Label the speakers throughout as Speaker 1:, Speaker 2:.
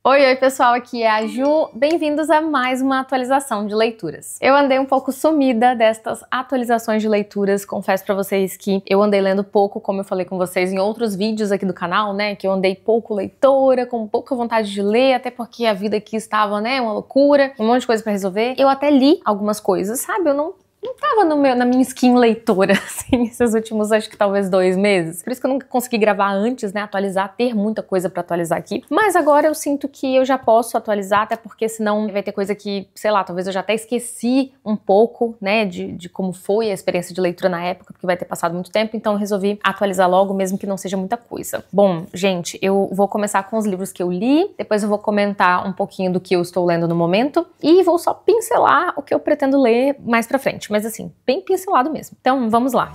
Speaker 1: Oi, pessoal, aqui é a Ju. Bem-vindos a mais uma atualização de leituras. Eu andei um pouco sumida destas atualizações de leituras, confesso pra vocês que eu andei lendo pouco, como eu falei com vocês em outros vídeos aqui do canal, né, que eu andei pouco leitora, com pouca vontade de ler, até porque a vida aqui estava, né, uma loucura, um monte de coisa pra resolver. Eu até li algumas coisas, sabe? Eu não tava na minha skin leitora, assim, esses últimos, acho que talvez 2 meses. Por isso que eu nunca consegui gravar antes, né, atualizar, ter muita coisa pra atualizar aqui. Mas agora eu sinto que eu já posso atualizar, até porque senão vai ter coisa que, sei lá, talvez eu já até esqueci um pouco, né, de como foi a experiência de leitura na época, porque vai ter passado muito tempo, então eu resolvi atualizar logo, mesmo que não seja muita coisa. Bom, gente, eu vou começar com os livros que eu li, depois eu vou comentar um pouquinho do que eu estou lendo no momento, e vou só pincelar o que eu pretendo ler mais pra frente. Mas assim, bem pincelado mesmo. Então, vamos lá.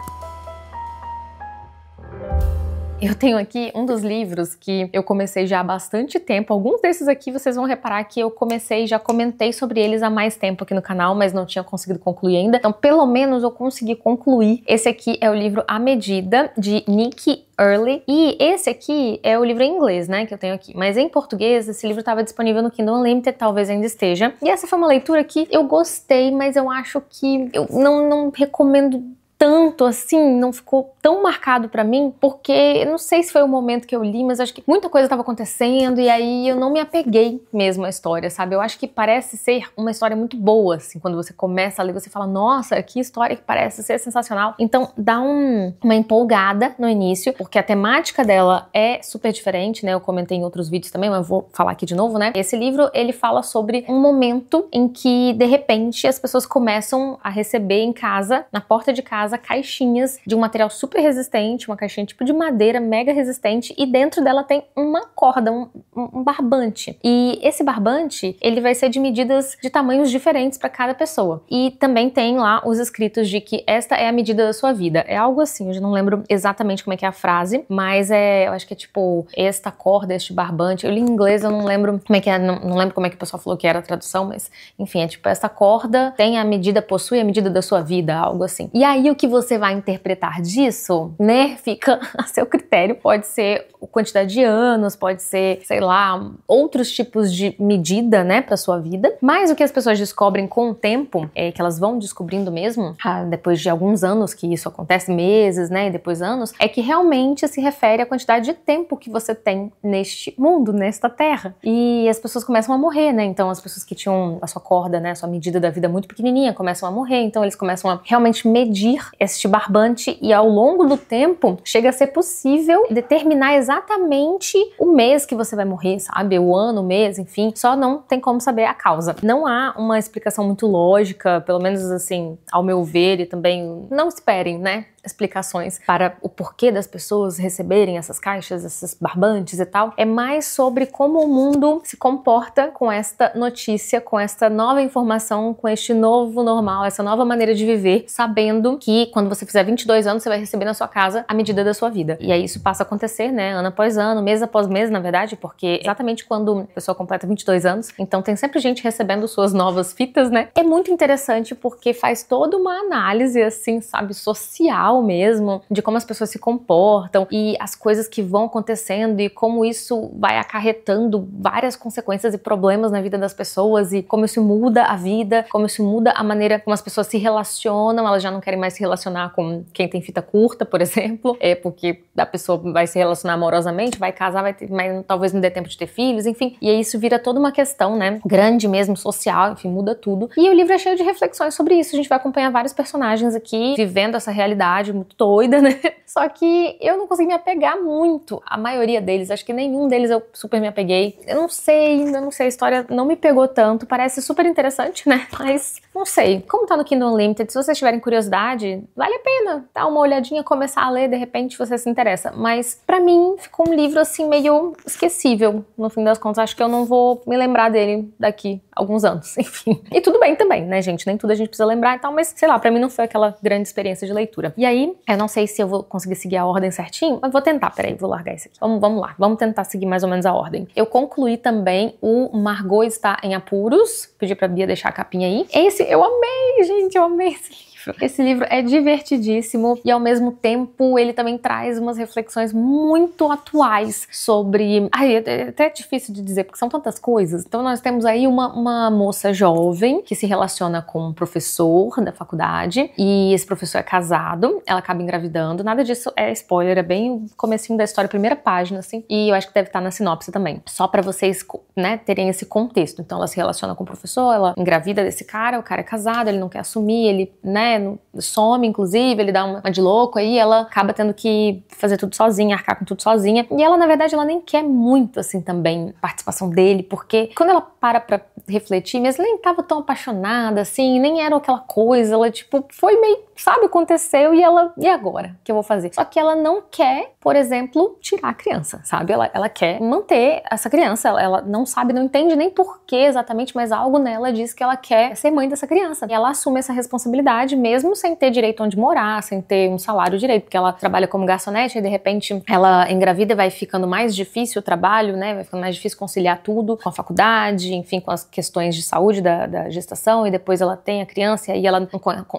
Speaker 1: Eu tenho aqui um dos livros que eu comecei já há bastante tempo. Alguns desses aqui vocês vão reparar que eu comecei, já comentei sobre eles há mais tempo aqui no canal, mas não tinha conseguido concluir ainda. Então, pelo menos eu consegui concluir. Esse aqui é o livro A Medida, de Nikki Early. E esse aqui é o livro em inglês, né, que eu tenho aqui. Mas em português, esse livro estava disponível no Kindle Unlimited, talvez ainda esteja. E essa foi uma leitura que eu gostei, mas eu acho que eu não recomendo tanto assim, não ficou tão marcado pra mim, porque eu não sei se foi o momento que eu li, mas acho que muita coisa estava acontecendo e aí eu não me apeguei mesmo à história, sabe? Eu acho que parece ser uma história muito boa, assim, quando você começa a ler, você fala, nossa, que história que parece ser sensacional. Então dá uma empolgada no início, porque a temática dela é super diferente, né? Eu comentei em outros vídeos também, mas vou falar aqui de novo, né? Esse livro, ele fala sobre um momento em que, de repente, as pessoas começam a receber em casa, na porta de casa, caixinhas de um material super resistente, uma caixinha tipo de madeira mega resistente, e dentro dela tem uma corda, um barbante. E esse barbante, ele vai ser de medidas de tamanhos diferentes para cada pessoa. E também tem lá os escritos de que esta é a medida da sua vida. É algo assim, eu já não lembro exatamente como é que é a frase, mas eu acho que é tipo, esta corda, este barbante. Eu li em inglês, eu não lembro como é que é, não lembro como é que o pessoal falou que era a tradução, mas enfim, é tipo, esta corda tem a medida, possui a medida da sua vida, algo assim. E aí o que você vai interpretar disso, né, fica a seu critério. Pode ser a quantidade de anos, pode ser, sei lá, outros tipos de medida, né, pra sua vida. Mas o que as pessoas descobrem com o tempo, que elas vão descobrindo mesmo, depois de alguns anos que isso acontece, meses, né, e depois anos, é que realmente se refere à quantidade de tempo que você tem neste mundo, nesta terra. E as pessoas começam a morrer, né, então as pessoas que tinham a sua corda, né, a sua medida da vida muito pequenininha, começam a morrer, então eles começam a realmente medir este barbante e ao longo do tempo chega a ser possível determinar exatamente o mês que você vai morrer, sabe? O ano, o mês, enfim, só não tem como saber a causa. Não há uma explicação muito lógica, pelo menos assim, ao meu ver, e também não esperem, né, explicações para o porquê das pessoas receberem essas caixas, esses barbantes e tal. É mais sobre como o mundo se comporta com esta notícia, com esta nova informação, com este novo normal, essa nova maneira de viver, sabendo que quando você fizer 22 anos, você vai receber na sua casa a medida da sua vida. E aí isso passa a acontecer, né, ano após ano, mês após mês, na verdade, porque exatamente quando a pessoa completa 22 anos, então tem sempre gente recebendo suas novas fitas, né? É muito interessante porque faz toda uma análise, assim, sabe, social mesmo, de como as pessoas se comportam e as coisas que vão acontecendo e como isso vai acarretando várias consequências e problemas na vida das pessoas e como isso muda a vida, como isso muda a maneira como as pessoas se relacionam, elas já não querem mais se relacionar com quem tem fita curta, por exemplo, porque a pessoa vai se relacionar amorosamente, vai casar, vai ter, mas talvez não dê tempo de ter filhos, enfim, e aí isso vira toda uma questão, né, grande mesmo, social, enfim, muda tudo. E o livro é cheio de reflexões sobre isso, a gente vai acompanhar vários personagens aqui vivendo essa realidade muito doida, né? Só que eu não consegui me apegar muito. A maioria deles, acho que nenhum deles eu super me apeguei. Eu não sei, a história não me pegou tanto. Parece super interessante, né? Mas não sei. Como tá no Kindle Unlimited, se vocês tiverem curiosidade, vale a pena dar uma olhadinha, começar a ler, de repente você se interessa. Mas pra mim ficou um livro assim meio esquecível. No fim das contas, acho que eu não vou me lembrar dele daqui a alguns anos, enfim. E tudo bem também, né, gente? Nem tudo a gente precisa lembrar e tal, mas sei lá, pra mim não foi aquela grande experiência de leitura. E aí, eu não sei se eu vou conseguir seguir a ordem certinho, mas vou tentar, peraí, vou largar isso aqui. Vamos lá, vamos tentar seguir mais ou menos a ordem. Eu concluí também o Margot Está em Apuros, pedi pra Bia deixar a capinha aí. Esse, eu amei, gente, eu amei esse livro. livro. Esse livro é divertidíssimo e ao mesmo tempo ele também traz umas reflexões muito atuais sobre... Ai, é até difícil de dizer porque são tantas coisas. Então nós temos aí uma moça jovem que se relaciona com um professor da faculdade e esse professor é casado, ela acaba engravidando. Nada disso é spoiler, é bem o comecinho da história, primeira página, assim. E eu acho que deve estar na sinopse também. Só pra vocês, né, terem esse contexto. Então ela se relaciona com o professor, ela engravida desse cara, o cara é casado, ele não quer assumir, ele, né, some, inclusive, ele dá uma de louco, aí ela acaba tendo que fazer tudo sozinha, arcar com tudo sozinha. E ela, na verdade, ela nem quer muito, assim, também, a participação dele, porque quando ela para pra refletir, mesmo ela nem tava tão apaixonada, assim, nem era aquela coisa, ela, tipo, foi meio, sabe, aconteceu e ela, e agora? O que eu vou fazer? Só que ela não quer, por exemplo, tirar a criança, sabe? Ela quer manter essa criança, ela não sabe, não entende nem por que exatamente, mas algo nela diz que ela quer ser mãe dessa criança. E ela assume essa responsabilidade, mesmo sem ter direito onde morar, sem ter um salário direito, porque ela trabalha como garçonete e de repente ela engravida e vai ficando mais difícil o trabalho, né? Vai ficando mais difícil conciliar tudo com a faculdade, enfim, com as questões de saúde da gestação, e depois ela tem a criança e aí ela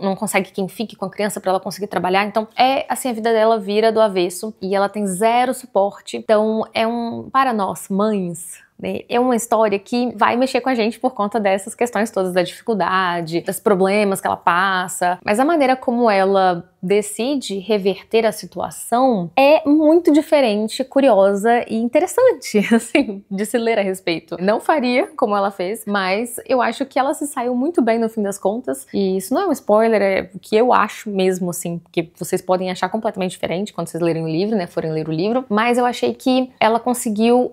Speaker 1: não consegue quem fique com a criança pra ela conseguir trabalhar. Então é assim, a vida dela vira do avesso e ela tem zero suporte. Então para nós, mães, é uma história que vai mexer com a gente por conta dessas questões todas, da dificuldade, dos problemas que ela passa, mas a maneira como ela decide reverter a situação é muito diferente, curiosa e interessante, assim, de se ler a respeito. Não faria como ela fez, mas eu acho que ela se saiu muito bem no fim das contas, e isso não é um spoiler, é o que eu acho mesmo, assim, porque vocês podem achar completamente diferente quando vocês lerem o livro, né, forem ler o livro, mas eu achei que ela conseguiu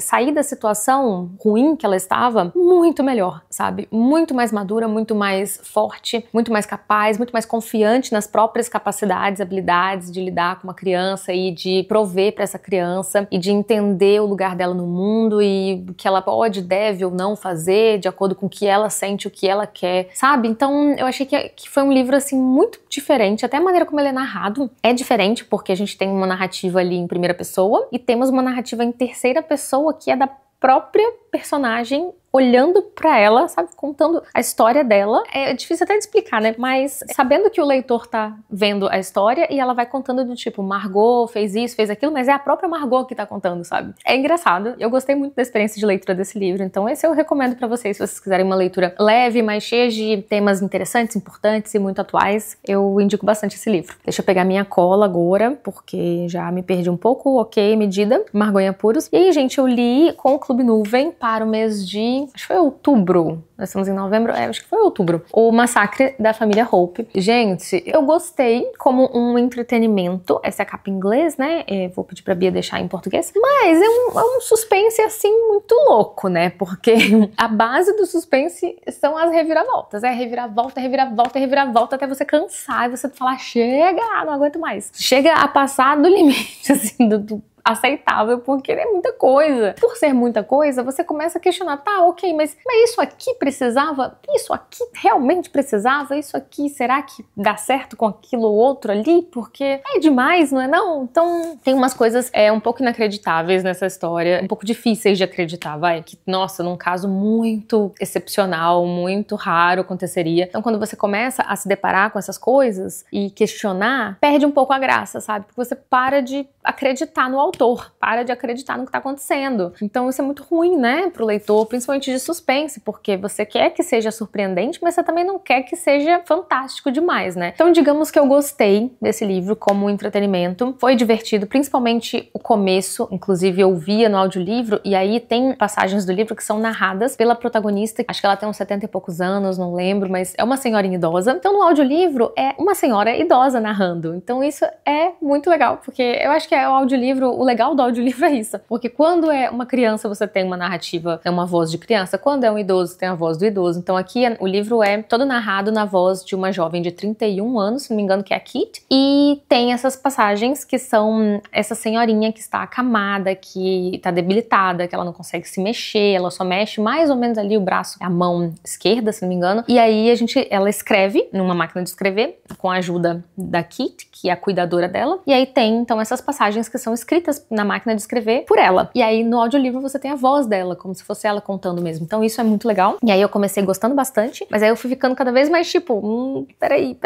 Speaker 1: sair da situação ruim que ela estava muito melhor, sabe? Muito mais madura, muito mais forte, muito mais capaz, muito mais confiante nas próprias capacidades, habilidades de lidar com uma criança e de prover para essa criança e de entender o lugar dela no mundo e o que ela pode, deve ou não fazer de acordo com o que ela sente, o que ela quer, sabe? Então eu achei que foi um livro assim muito diferente, até a maneira como ele é narrado é diferente, porque a gente tem uma narrativa ali em primeira pessoa e temos uma narrativa em terceira pessoa que é da própria personagem olhando pra ela, sabe, contando a história dela. É difícil até de explicar, né, mas sabendo que o leitor tá vendo a história e ela vai contando do tipo, Margot fez isso, fez aquilo, mas é a própria Margot que tá contando, sabe? É engraçado, eu gostei muito da experiência de leitura desse livro, então esse eu recomendo pra vocês, se vocês quiserem uma leitura leve, mas cheia de temas interessantes, importantes e muito atuais, eu indico bastante esse livro. Deixa eu pegar minha cola agora, porque já me perdi um pouco, ok, medida, Margot em Apuros. E aí, gente, eu li com o Clube Nuvem para o mês de... acho que foi outubro, nós estamos em novembro, acho que foi outubro, O Massacre da Família Hope. Gente, eu gostei como um entretenimento, essa é a capa em inglês, né, vou pedir pra Bia deixar em português, mas é um suspense, assim, muito louco, né, porque a base do suspense são as reviravoltas, reviravolta, reviravolta, reviravolta, até você cansar e você falar, chega, não aguento mais. Chega a passar do limite, assim, do aceitável, porque é muita coisa. Por ser muita coisa, você começa a questionar, tá, ok, mas isso aqui precisava? Isso aqui realmente precisava? Isso aqui, será que dá certo com aquilo ou outro ali? Porque é demais, não é não? Então, tem umas coisas um pouco inacreditáveis nessa história, um pouco difíceis de acreditar, vai. Que, nossa, num caso muito excepcional, muito raro aconteceria. Então, quando você começa a se deparar com essas coisas e questionar, perde um pouco a graça, sabe? Porque você para de acreditar no autor, para de acreditar no que tá acontecendo. Então isso é muito ruim, né, pro leitor, principalmente de suspense, porque você quer que seja surpreendente, mas você também não quer que seja fantástico demais, né? Então digamos que eu gostei desse livro como entretenimento, foi divertido, principalmente o começo, inclusive eu via no audiolivro, e aí tem passagens do livro que são narradas pela protagonista, acho que ela tem uns 70 e poucos anos, não lembro, mas é uma senhorinha idosa. Então no audiolivro é uma senhora idosa narrando, então isso é muito legal, porque eu acho que o audiolivro, o legal do audiolivro é isso, porque quando é uma criança você tem uma narrativa, é uma voz de criança, quando é um idoso tem a voz do idoso, então aqui o livro é todo narrado na voz de uma jovem de 31 anos, se não me engano que é a Kit, e tem essas passagens que são essa senhorinha que está acamada, que está debilitada, que ela não consegue se mexer, ela só mexe mais ou menos ali o braço, a mão esquerda, se não me engano, e aí ela escreve numa máquina de escrever, com a ajuda da Kit, que é a cuidadora dela, e aí tem então essas passagens que são escritas escritas na máquina de escrever por ela. E aí no audiolivro você tem a voz dela, como se fosse ela contando mesmo. Então isso é muito legal. E aí eu comecei gostando bastante, mas aí eu fui ficando cada vez mais tipo, peraí.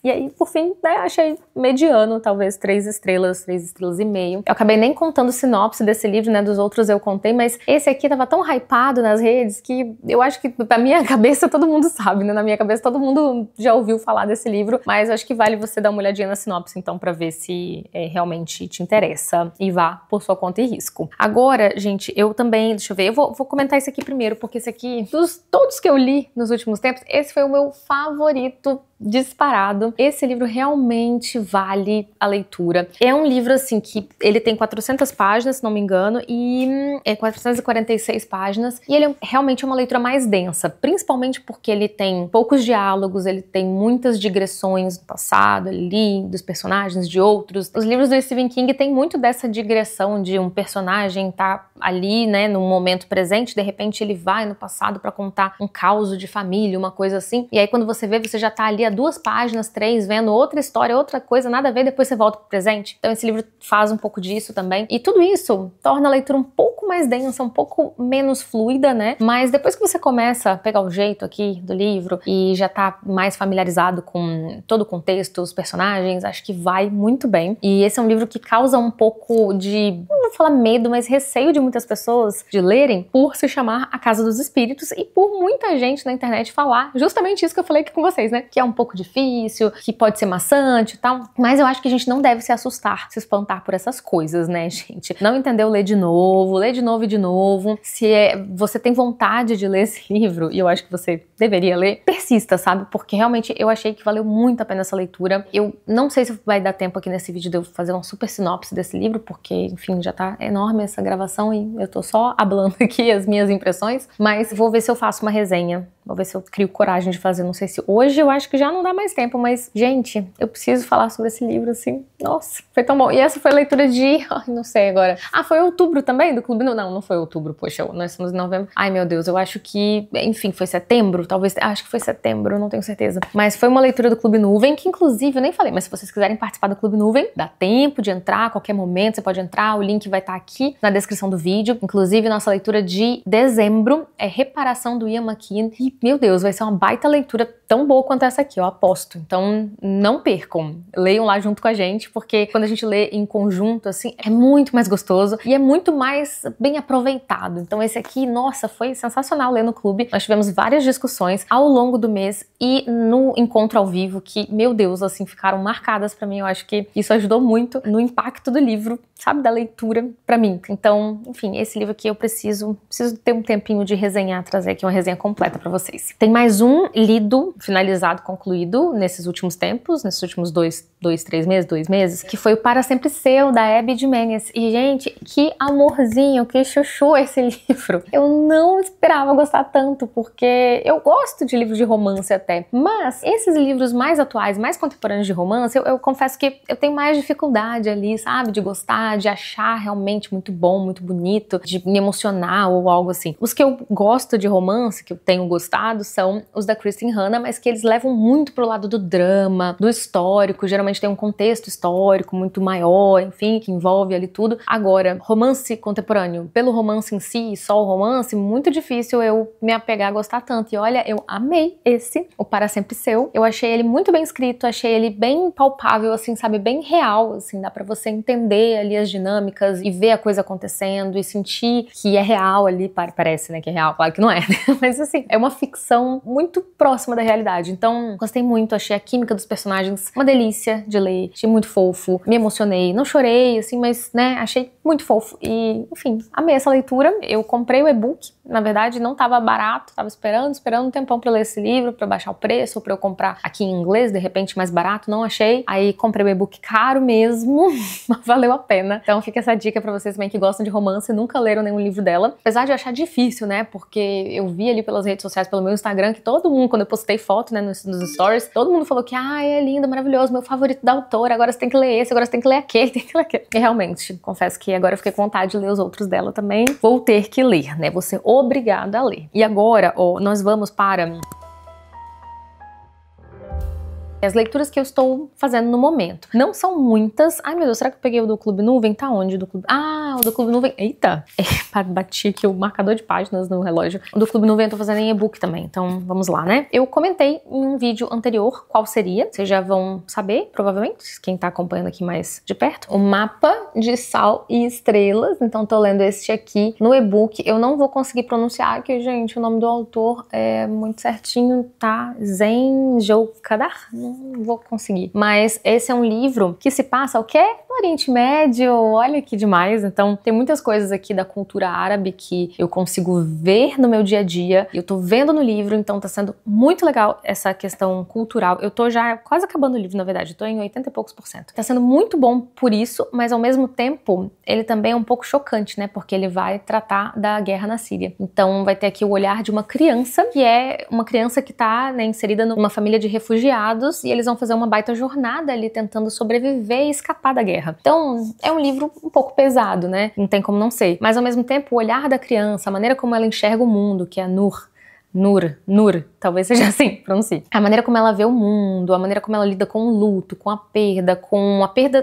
Speaker 1: E aí, por fim, né, achei mediano, talvez 3 estrelas, 3 estrelas e meio. Eu acabei nem contando sinopse desse livro, né, dos outros eu contei, mas esse aqui tava tão hypado nas redes que eu acho que na minha cabeça todo mundo sabe, né, na minha cabeça todo mundo já ouviu falar desse livro, mas eu acho que vale você dar uma olhadinha na sinopse, então, pra ver se realmente te interessa e vá por sua conta e risco. Agora, gente, eu também, deixa eu ver, eu vou comentar esse aqui primeiro, porque esse aqui, dos todos que eu li nos últimos tempos, esse foi o meu favorito disparado. Esse livro realmente vale a leitura. É um livro, assim, que ele tem 400 páginas, se não me engano, e 446 páginas, e ele é realmente uma leitura mais densa, principalmente porque ele tem poucos diálogos, ele tem muitas digressões do passado ali, dos personagens, de outros. Os livros do Stephen King tem muito dessa digressão de um personagem tá ali, né, no momento presente, de repente ele vai no passado pra contar um caos de família, uma coisa assim, e aí quando você vê, você já tá ali a 2 páginas, 3, vendo outra história, outra coisa, nada a ver, depois você volta pro presente. Então esse livro faz um pouco disso também. E tudo isso torna a leitura um pouco mais densa, um pouco menos fluida, né? Mas depois que você começa a pegar o jeito aqui do livro e já tá mais familiarizado com todo o contexto, os personagens, acho que vai muito bem. E esse é um livro que causa um pouco de, não vou falar medo, mas receio de muitas pessoas de lerem por se chamar A Casa dos Espíritos e por muita gente na internet falar justamente isso que eu falei aqui com vocês, né? Que é um pouco difícil, que pode ser maçante e tal, mas eu acho que a gente não deve se assustar, se espantar por essas coisas, né, gente? Não entendeu, lê de novo e de novo. Se você tem vontade de ler esse livro, e eu acho que você deveria ler, persista, sabe? Porque realmente eu achei que valeu muito a pena essa leitura. Eu não sei se vai dar tempo aqui nesse vídeo de eu fazer uma super sinopse desse livro, porque, enfim, já tá enorme essa gravação e eu tô só hablando aqui as minhas impressões, mas vou ver se eu faço uma resenha. Vou ver se eu crio coragem de fazer, não sei se hoje, eu acho que já não dá mais tempo, mas, gente, eu preciso falar sobre esse livro, assim, nossa, foi tão bom. E essa foi a leitura de, não sei agora, foi outubro também, do Clube, não foi outubro, poxa, nós estamos em novembro, ai meu Deus, eu acho que, enfim, foi setembro, talvez, acho que foi setembro, não tenho certeza, mas foi uma leitura do Clube Nuvem, que inclusive, eu nem falei, mas se vocês quiserem participar do Clube Nuvem, dá tempo de entrar a qualquer momento, você pode entrar, o link vai estar aqui na descrição do vídeo, inclusive nossa leitura de dezembro é Reparação do Ian McKean, e, meu Deus, vai ser uma baita leitura tão boa quanto essa aqui, eu aposto. Então, não percam. Leiam lá junto com a gente, porque quando a gente lê em conjunto, assim, é muito mais gostoso e é muito mais bem aproveitado. Então, esse aqui, nossa, foi sensacional ler no clube. Nós tivemos várias discussões ao longo do mês e no encontro ao vivo, que, meu Deus, assim, ficaram marcadas pra mim. Eu acho que isso ajudou muito no impacto do livro, sabe, da leitura pra mim. Então, enfim, esse livro aqui eu preciso ter um tempinho de resenhar, trazer aqui uma resenha completa pra vocês. Tem mais um lido, finalizado, concluído nesses últimos tempos, nesses últimos 2 meses, que foi o Para Sempre Seu, da Abby Jimenez. E, gente, que amorzinho, que chuchu esse livro. Eu não esperava gostar tanto, porque eu gosto de livros de romance até, mas esses livros mais atuais, mais contemporâneos de romance, eu confesso que eu tenho mais dificuldade ali, sabe, de gostar, de achar realmente muito bom, muito bonito, de me emocionar ou algo assim. Os que eu gosto de romance, que eu tenho gostado, são os da Kristin Hannah, mas que eles levam muito pro lado do drama, do histórico, geralmente tem um contexto histórico muito maior, enfim, que envolve ali tudo. Agora, romance contemporâneo, pelo romance em si, só o romance, muito difícil eu me apegar a gostar tanto. E olha, eu amei esse, o Para Sempre Seu. Eu achei ele muito bem escrito, achei ele bem palpável, assim, sabe, bem real, assim, dá pra você entender ali as dinâmicas e ver a coisa acontecendo e sentir que é real ali, parece, né, que é real, claro que não é, né? Mas assim, é uma ficção muito próxima da realidade. Então, gostei muito, achei a química dos personagens uma delícia de ler, achei muito fofo, me emocionei, não chorei, assim, mas, né, achei muito fofo e, enfim, amei essa leitura. Eu comprei o e-book, na verdade, não tava barato, tava esperando um tempão pra ler esse livro, pra baixar o preço, ou pra eu comprar aqui em inglês, de repente mais barato, não achei. Aí comprei o e-book caro mesmo, mas valeu a pena. Então fica essa dica pra vocês também que gostam de romance e nunca leram nenhum livro dela. Apesar de eu achar difícil, né, porque eu vi ali pelas redes sociais, pelo meu Instagram, que todo mundo, quando eu postei foto, né, nos stories, todo mundo falou que, é lindo, maravilhoso, meu favorito da autora, agora você tem que ler esse, agora você tem que ler aquele, tem que ler aquele. E realmente, confesso que agora eu fiquei com vontade de ler os outros dela também. Vou ter que ler, né, vou ser obrigada a ler. E agora, nós vamos para As leituras que eu estou fazendo no momento. Não são muitas. Ai, meu Deus, será que eu peguei o do Clube Nuvem? Tá onde? Do Clube... Ah, o do Clube Nuvem... Eita! Bati aqui o marcador de páginas no relógio. O do Clube Nuvem eu tô fazendo em e-book também, então vamos lá, né? Eu comentei em um vídeo anterior qual seria. Vocês já vão saber, provavelmente, quem tá acompanhando aqui mais de perto. O Mapa de Sal e Estrelas. Então tô lendo este aqui no e-book. Eu não vou conseguir pronunciar aqui, gente, o nome do autor é muito certinho, tá? Zen Joukadar? Não vou conseguir. Mas esse é um livro que se passa o quê? No Oriente Médio, olha que demais. Então tem muitas coisas aqui da cultura árabe que eu consigo ver no meu dia a dia. Eu tô vendo no livro, então tá sendo muito legal essa questão cultural. Eu tô já quase acabando o livro, na verdade. Eu tô em 80 e poucos %. Tá sendo muito bom por isso, mas ao mesmo tempo ele também é um pouco chocante, né? Porque ele vai tratar da guerra na Síria. Então vai ter aqui o olhar de uma criança, que é uma criança que tá, né, inserida numa família de refugiados, e eles vão fazer uma baita jornada ali tentando sobreviver e escapar da guerra. Então é um livro um pouco pesado, né? Não tem como não ser. Mas ao mesmo tempo o olhar da criança, a maneira como ela enxerga o mundo, que é a Nur, talvez seja assim, pronuncie. A maneira como ela vê o mundo, a maneira como ela lida com o luto, com a perda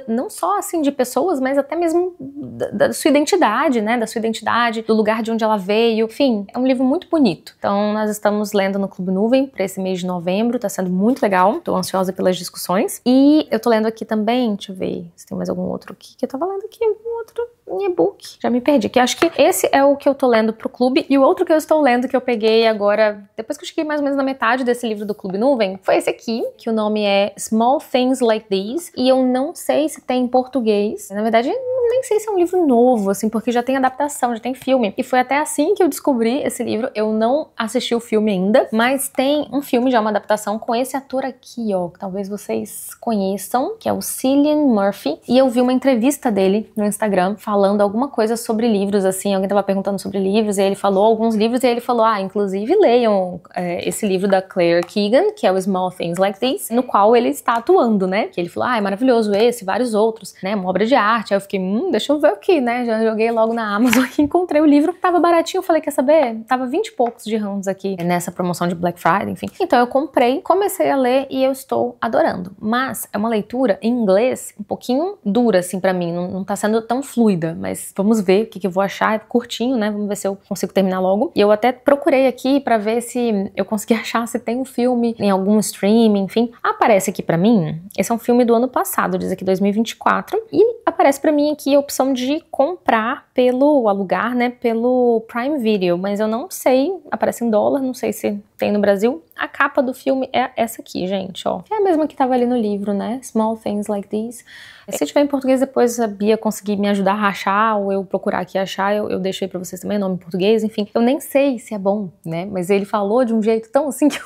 Speaker 1: não só assim de pessoas, mas até mesmo da sua identidade, né? Da sua identidade, do lugar de onde ela veio. Enfim, é um livro muito bonito. Então nós estamos lendo no Clube Nuvem para esse mês de novembro, tá sendo muito legal. Tô ansiosa pelas discussões. E eu tô lendo aqui também, deixa eu ver se tem mais algum outro aqui, que eu tava lendo aqui, algum outro em e-book. Já me perdi, que acho que esse é o que eu tô lendo pro clube, e o outro que eu estou lendo que eu peguei agora, depois que eu cheguei mais ou menos na metade desse livro do Clube Nuvem, foi esse aqui, que o nome é Small Things Like These, e eu não sei se tem em português. Na verdade, nem sei se é um livro novo, assim, porque já tem adaptação, já tem filme. E foi até assim que eu descobri esse livro. Eu não assisti o filme ainda, mas tem um filme, já uma adaptação, com esse ator aqui, ó, que talvez vocês conheçam, que é o Cillian Murphy. E eu vi uma entrevista dele no Instagram, falando alguma coisa sobre livros, assim, alguém tava perguntando sobre livros, e aí ele falou alguns livros, e aí ele falou, inclusive leiam esse livro da Claire Keegan, que é o Small Things Like This, no qual ele está atuando, né? Que ele falou, é maravilhoso esse, vários outros, né? Uma obra de arte. Aí eu fiquei, deixa eu ver aqui, né? Já joguei logo na Amazon aqui, encontrei o livro, tava baratinho, eu falei, quer saber? Tava 20 e poucos dirhams aqui nessa promoção de Black Friday, enfim. Então eu comprei, comecei a ler e eu estou adorando. Mas é uma leitura em inglês um pouquinho dura, assim, pra mim, não tá sendo tão fluida, mas vamos ver o que eu vou achar, é curtinho, né? Vamos ver se eu consigo terminar logo. E eu até procurei aqui pra ver se eu consegui achar se tem um filme em algum streaming, enfim. Aparece aqui pra mim, esse é um filme do ano passado, diz aqui 2024, e aparece pra mim aqui a opção de comprar pelo alugar, né, pelo Prime Video, mas eu não sei, aparece em dólar, não sei se tem no Brasil. A capa do filme é essa aqui, gente, ó. É a mesma que tava ali no livro, né? Small Things Like These. Se tiver em português, depois a Bia conseguir me ajudar a achar, ou eu procurar aqui achar, eu deixo aí pra vocês também o nome em português, enfim. Eu nem sei se é bom, né? Mas ele falou de um jeito tão assim que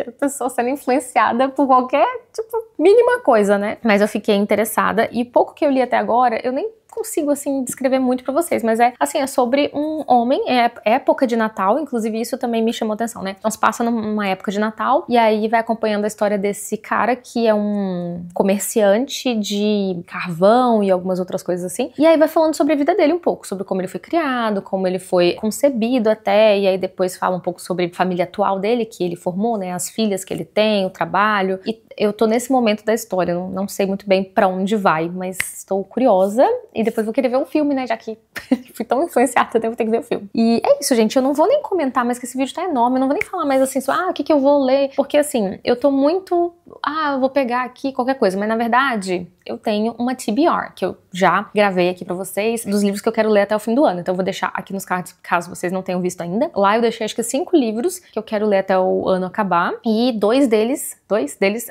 Speaker 1: a pessoa sendo influenciada por qualquer, tipo, mínima coisa, né? Mas eu fiquei interessada, e pouco que eu li até agora, eu nem consigo, assim, descrever muito pra vocês, mas é sobre um homem, é época de Natal, inclusive isso também me chamou atenção, né? Então se passa numa época de Natal, e aí vai acompanhando a história desse cara que é um comerciante de carvão e algumas outras coisas assim, e aí vai falando sobre a vida dele um pouco, sobre como ele foi criado, como ele foi concebido até, e aí depois fala um pouco sobre a família atual dele, que ele formou, né? As filhas que ele tem, o trabalho, e eu tô nesse momento da história, não sei muito bem pra onde vai, mas estou curiosa, e depois vou querer ver um filme, né, já que fui tão influenciada, eu vou ter que ver o filme. E é isso, gente, eu não vou nem comentar mais que esse vídeo tá enorme, eu não vou nem falar mais assim, o que eu vou ler, porque assim, eu tô muito, eu vou pegar aqui qualquer coisa, mas na verdade, eu tenho uma TBR, que eu já gravei aqui pra vocês, dos livros que eu quero ler até o fim do ano, então eu vou deixar aqui nos cards, caso vocês não tenham visto ainda. Lá eu deixei acho que 5 livros que eu quero ler até o ano acabar, e dois deles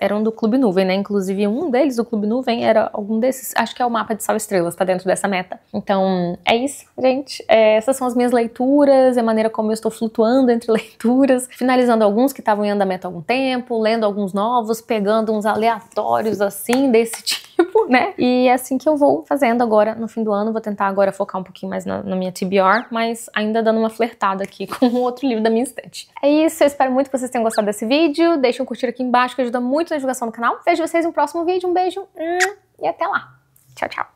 Speaker 1: eram do Clube Nuvem, né? Inclusive um deles do Clube Nuvem era algum desses, acho que é o Mapa de Sal e Estrelas, tá dentro dessa meta. Então é isso, gente. Essas são as minhas leituras, a maneira como eu estou flutuando entre leituras, finalizando alguns que estavam em andamento há algum tempo, lendo alguns novos, pegando uns aleatórios assim, desse tipo, né? E é assim que eu vou fazendo agora no fim do ano. Vou tentar agora focar um pouquinho mais na minha TBR, mas ainda dando uma flertada aqui com um outro livro da minha estante. É isso, eu espero muito que vocês tenham gostado desse vídeo. Deixa um curtir aqui embaixo que ajuda muito na divulgação do canal. Vejo vocês no próximo vídeo. Um beijo e até lá. Tchau, tchau.